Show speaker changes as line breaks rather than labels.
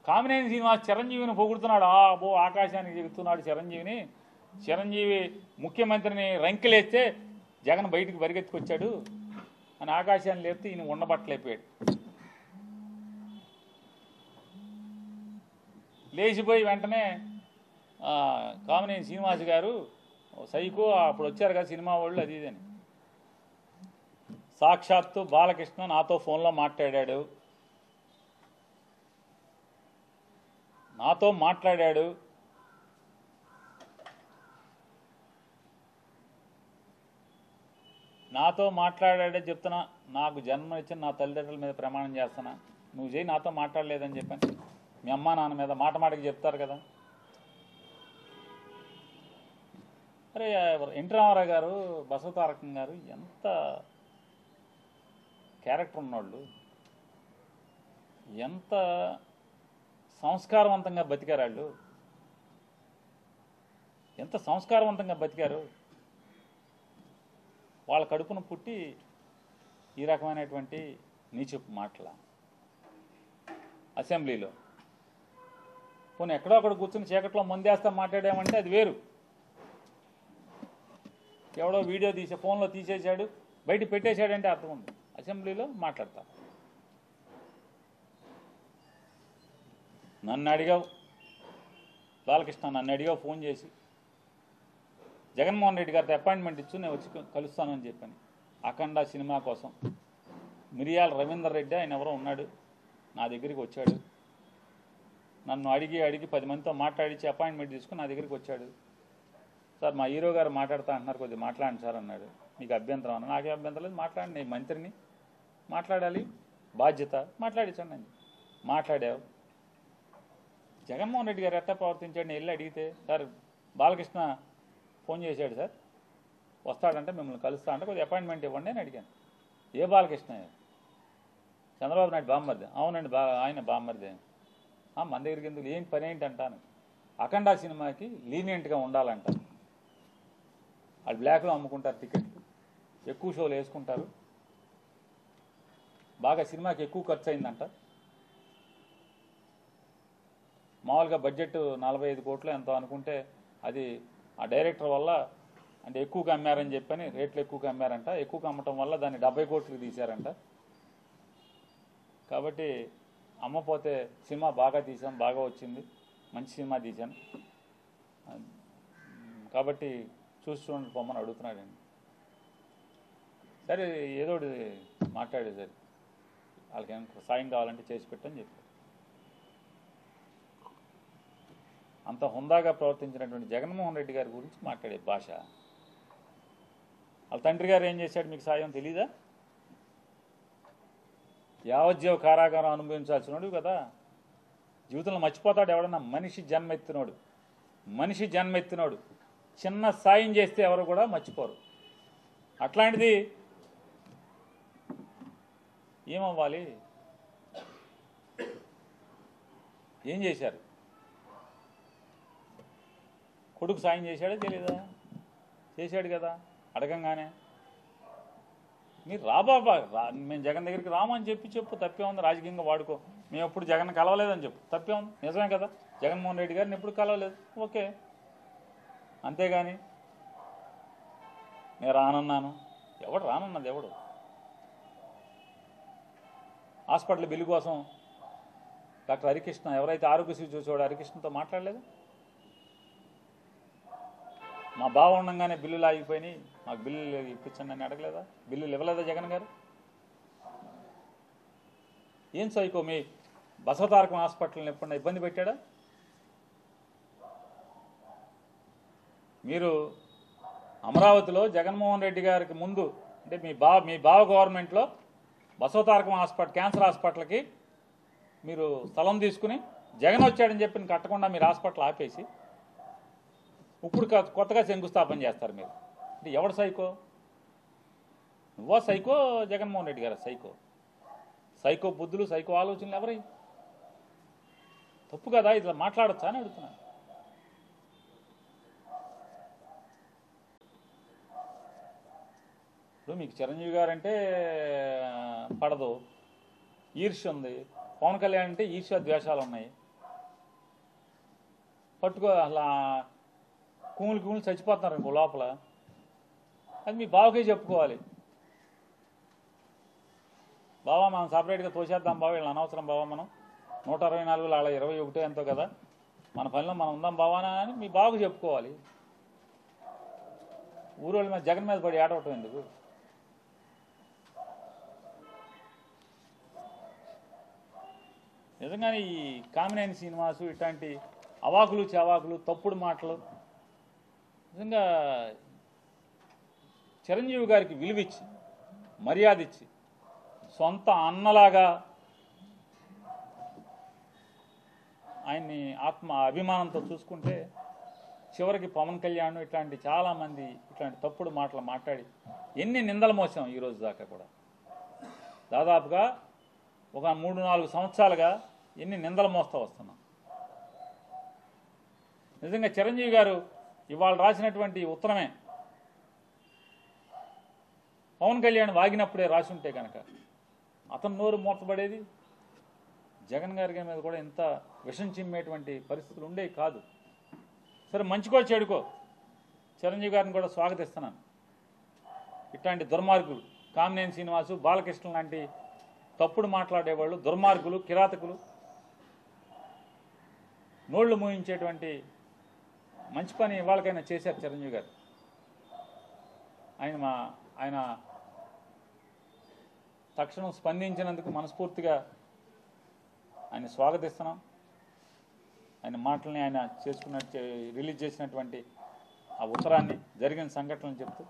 కామినేని శ్రీనివాస్ చిరంజీవిని పొగుడుతున్నాడు. అబ్బో ఆకాశానికి చెబుతున్నాడు చిరంజీవిని. చిరంజీవి ముఖ్యమంత్రిని రంకెలేస్తే జగన్ బయటికి పరిగెత్తుకొచ్చాడు అని ఆకాశాన్ని లేపితే ఈయన ఉండబట్టలేపాడు. లేచిపోయి వెంటనే కామినేని శ్రీనివాస్ గారు సైకో అప్పుడు వచ్చారు కదా సినిమా వాళ్ళు అది ఇదని. సాక్షాత్తు బాలకృష్ణ నాతో ఫోన్లో మాట్లాడాడు. నాతో మాట్లాడాడే చెప్తున్నా. నాకు జన్మనిచ్చిన నా తల్లిదండ్రుల మీద ప్రమాణం చేస్తున్నా, నువ్వు చేయి నాతో మాట్లాడలేదని చెప్పాను. మీ అమ్మా నాన్న మీద మాటకి చెప్తారు కదా. అరే ఎన్టీ రామారావు గారు, బసవతారకం గారు ఎంత క్యారెక్టర్ ఉన్నవాళ్ళు, ఎంత సంస్కారవంతంగా బతికారు వాళ్ళు, ఎంత సంస్కారవంతంగా బతికారు. వాళ్ళ కడుపును పుట్టి ఈ రకమైనటువంటి నీచపు మాటల అసెంబ్లీలో. పోనీ ఎక్కడో అక్కడ కూర్చుని చీకట్లో మందేస్తా మాట్లాడామంటే అది వేరు. ఎవడో వీడియో ఫోన్లో తీసేశాడు, బయట పెట్టేశాడంటే అర్థం ఉంది. అసెంబ్లీలో మాట్లాడతారు. నన్ను అడిగావు బాలకృష్ణ, నన్ను అడిగావు ఫోన్ చేసి, జగన్మోహన్ రెడ్డి గారితో అపాయింట్మెంట్ ఇచ్చు నేను వచ్చి కలుస్తానని చెప్పాను. అఖండ సినిమా కోసం మిరియాల రవీందర్ రెడ్డి ఆయన ఎవరో ఉన్నాడు, నా దగ్గరికి వచ్చాడు. నన్ను అడిగి 10 మందితో మాట్లాడించి అపాయింట్మెంట్ తీసుకుని నా దగ్గరికి వచ్చాడు. సార్ మా హీరో గారు మాట్లాడుతా అంటున్నారు, కొద్దిగా మాట్లాడండి సార్ అన్నాడు. మీకు అభ్యంతరం అన్నా. నాకే అభ్యంతరం లేదు, మాట్లాడండి, నేను మంత్రిని, మాట్లాడాలి, బాధ్యత, మాట్లాడించండి అని మాట్లాడావు. జగన్మోహన్ రెడ్డి గారు ఎట్టా ప్రవర్తించాడు నేను వెళ్ళి అడిగితే, సార్ బాలకృష్ణ ఫోన్ చేశాడు సార్, వస్తాడంటే మిమ్మల్ని కలుస్తా అంటే కొద్దిగా అపాయింట్మెంట్ ఇవ్వండి అని అడిగాను. ఏ బాలకృష్ణ? చంద్రబాబు నాయుడు బామ్మర్ది. అవునండి, ఆయన బామ్మర్ది. మన దగ్గరికి ఎందుకు, ఏం పని ఏంటి అంటాను. అఖండ సినిమాకి లీనియంట్గా ఉండాలంట. వాళ్ళు బ్లాక్లో అమ్ముకుంటారు టికెట్లు, ఎక్కువ షోలు వేసుకుంటారు, బాగా సినిమాకి ఎక్కువ ఖర్చు అయిందంట. మామూలుగా బడ్జెట్ 45 కోట్లు ఎంతో అనుకుంటే అది ఆ డైరెక్టర్ వల్ల అంటే ఎక్కువగా అమ్మారని చెప్పని రేట్లు ఎక్కువగా అమ్మారంట. ఎక్కువగా అమ్మటం వల్ల దాన్ని 70 కోట్లకి తీశారంట. కాబట్టి అమ్మపోతే సినిమా బాగా తీసాం, బాగా వచ్చింది, మంచి సినిమా తీశాను కాబట్టి చూడండి పొమ్మని అడుగుతున్నాడండి. సరే ఏదో మాట్లాడే సరే వాళ్ళకి ఏమైనా సాయం కావాలంటే చేసి పెట్టని చెప్పారు. అంత హుందాగా ప్రవర్తించినటువంటి జగన్మోహన్ రెడ్డి గారి గురించి మాట్లాడే భాష. వాళ్ళ తండ్రి గారు ఏం చేశాడు మీకు సాయం తెలీదా? యావజ్జీవ కారాగారం అనుభవించాల్సినోడు కదా. జీవితంలో మర్చిపోతాడు ఎవడన్నా? మనిషి జన్మెత్తినోడు చిన్న సాయం చేస్తే ఎవరు కూడా మర్చిపోరు. అట్లాంటిది ఏమవ్వాలి? ఏం చేశారు? కొడుకు సాయం చేశాడా తెలీదా? చేశాడు కదా. అడగంగానే మీరు రాబాబా మేము జగన్ దగ్గరికి రామని చెప్పు, తప్పే ఉంది, రాజకీయంగా వాడుకో, మేము ఎప్పుడు జగన్ కలవలేదని చెప్పు, తప్పే ఉంది, నిజమే కదా. జగన్మోహన్ రెడ్డి గారిని ఎప్పుడు కలవలేదు, ఓకే, అంతేగాని నేను రానన్నాను. ఎవడు రానన్నది? ఎవడు? హాస్పిటల్ బిల్లు కోసం డాక్టర్ హరికృష్ణ ఎవరైతే ఆరోగ్యశ్రీ చూసేవాడు హరికృష్ణతో మాట్లాడలేదు? మా బావ ఉండగానే బిల్లులు ఆగిపోయినాయి, మాకు బిల్లులు ఇప్పించండి అని అడగలేదా? బిల్లులు ఇవ్వలేదా జగన్ గారు? ఏం సైకో మీ బసవతారకం హాస్పిటల్ని ఎప్పుడన్నా ఇబ్బంది పెట్టాడా? మీరు అమరావతిలో జగన్మోహన్ రెడ్డి గారికి ముందు అంటే మీ బావ గవర్నమెంట్లో బసవతారకం హాస్పిటల్ క్యాన్సర్ హాస్పిటల్కి మీరు స్థలం తీసుకుని జగన్ వచ్చాడని చెప్పి కట్టకుండా మీరు హాస్పిటల్ ఆపేసి ఇప్పుడు కొత్తగా శంకుస్థాపన చేస్తారు మీరు. అంటే ఎవడు సైకో? నువ్వో సైకో, జగన్మోహన్ రెడ్డి గారు సైకో బుద్ధులు, సైకో ఆలోచనలు ఎవరై? తప్పు కదా, ఇట్లా మాట్లాడచ్చా అని అడుగుతున్నా. ఇప్పుడు మీకు చిరంజీవి గారంటే పడదు, ఈర్ష్య ఉంది. పవన్ కళ్యాణ్ అంటే ఈర్ష్య ద్వేషాలు ఉన్నాయి. పట్టుకో అలా కూములు చచ్చిపోతున్నారు ఇంకో లోపల. అది మీ బావకే చెప్పుకోవాలి. బావా మనం సపరేట్గా తోసేద్దాం బావ, వీళ్ళని అనవసరం బావా, మనం 124 అలా 21 ఎంతో కదా, మన పనిలో మనం ఉందాం బావానా అని మీ బావకు చెప్పుకోవాలి. ఊరోళ్ళ మీద జగన్ మీద పడి ఆడవటం ఎందుకు? నిజంగానే ఈ కామినేని శ్రీనివాసు ఇట్లాంటి అవాకులు చవాకులు తప్పుడు మాటలు నిజంగా చిరంజీవి గారికి విలువిచ్చి మర్యాద ఇచ్చి సొంత అన్నలాగా ఆయన్ని ఆత్మ అభిమానంతో చూసుకుంటే చివరికి పవన్ కళ్యాణ్ ఇట్లాంటి చాలామంది ఇట్లాంటి తప్పుడు మాటలు మాట్లాడి ఎన్ని నిందలు మోసాం ఈరోజు దాకా కూడా. దాదాపుగా ఒక 3-4 సంవత్సరాలుగా ఎన్ని నిందలు మోస్తూ వస్తున్నాం. నిజంగా చిరంజీవి గారు ఇవాళ రాసినటువంటి ఉత్తరమే పవన్ కళ్యాణ్ వాగినప్పుడే రాసి ఉంటే కనుక అతను నోరు మూతపడేది, జగన్ గారి మీద కూడా ఇంత విషం చిమ్మేటువంటి పరిస్థితులు ఉండేవి కాదు. సరే మంచికో చెడుకో చిరంజీవి గారిని కూడా స్వాగతిస్తున్నాను. ఇట్లాంటి దుర్మార్గులు కామినేని శ్రీనివాసు, బాలకృష్ణ లాంటి తప్పుడు మాట్లాడేవాళ్ళు, దుర్మార్గులు, కిరాతకులు, నోళ్లు మూయించేటువంటి మంచి పని వాళ్ళకైనా చేశారు చిరంజీవి గారు. ఆయన తక్షణం స్పందించినందుకు మనస్ఫూర్తిగా ఆయన స్వాగతిస్తున్నాం. ఆయన మాటల్ని ఆయన రిలీజ్ చేసినటువంటి ఆ ఉత్తరాన్ని జరిగిన సంఘటనలు చెప్తూ